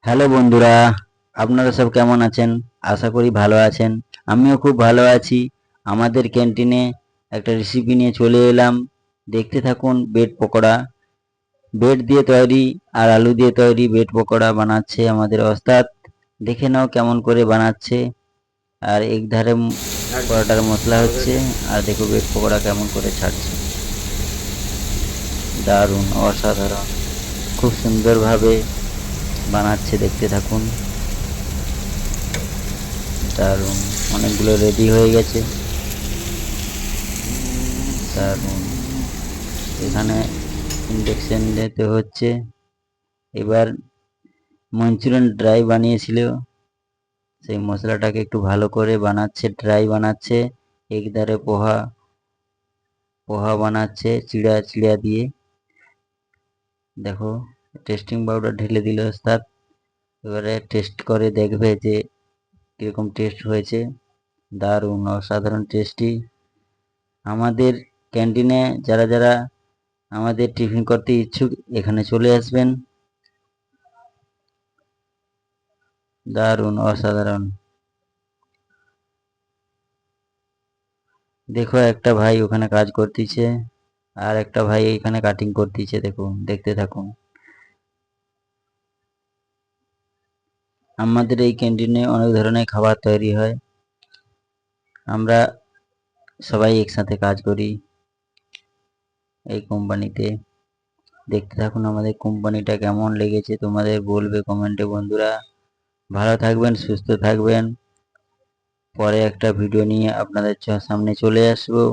Hello বন্ধুরা, আপনারা সব কেমন আছেন? আশা করি ভালো আছেন। আমিও খুব ভালো আছি। আমাদের ক্যান্টিনে একটা রেসিপি নিয়ে চলে এলাম। দেখতে থাকুন। বেড পকোড়া। বেড দিয়ে তৈরি আর আলু দিয়ে তৈরি বেড পকোড়া বানাচ্ছে আমাদের ওস্তাদ। দেখে নাও কেমন করে বানাচ্ছে। আর এক ধারে পরোটার মশলা হচ্ছে, আর দেখো বেড পকোড়া কেমন করে ছাড়ছে। দারুণ, অসাধারণ, খুব সুন্দরভাবে বানাচ্ছে, দেখতে থাকুন। দারুণ, অনেকগুলো রেডি হয়ে গেছে। দারুণ। এখানে ইন্ডাকশন দিতে হচ্ছে। এবার মঞ্চুরিয়ান ড্রাই বানিয়েছিল, সেই মশলাটাকে একটু ভালো করে বানাচ্ছে, ড্রাই বানাচ্ছে। একধারে পোহা পোহা বানাচ্ছে চিড়া চিড়া দিয়ে। দেখো, টেস্টিং পাউডার ঢেলে দিল ওস্তাদ। এবারে টেস্ট করে দেখবে যে কিরকম টেস্ট হয়েছে। দারুণ, অসাধারণ টেস্টি। আমাদের ক্যান্টিনে যারা যারা আমাদের টিফিন করতে ইচ্ছুক এখানে চলে আসবেন। দারুণ, অসাধারণ। দেখো, একটা ভাই ওখানে কাজ করতেছে, আর একটা ভাই এখানে কাটিং করতেছে। দেখুন, দেখতে থাকুন। আমাদের এই ক্যান্টিনে অনেক ধরনের খাবার তৈরি হয়। আমরা সবাই একসাথে কাজ করি এই কোম্পানিতে। দেখতে থাকুন আমাদের কোম্পানিটা কেমন লেগেছে তোমাদের বলবে কমেন্টে বন্ধুরা। ভালো থাকবেন, সুস্থ থাকবেন। পরে একটা ভিডিও নিয়ে আপনাদের সামনে চলে আসবো।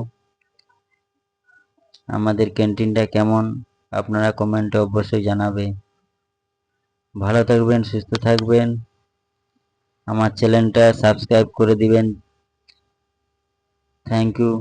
আমাদের ক্যান্টিনটা কেমন আপনারা কমেন্টে অবশ্যই জানাবে। ভালো থাকবেন, সুস্থ থাকবেন। আমার চ্যানেলটা সাবস্ক্রাইব করে দিবেন। Thank you.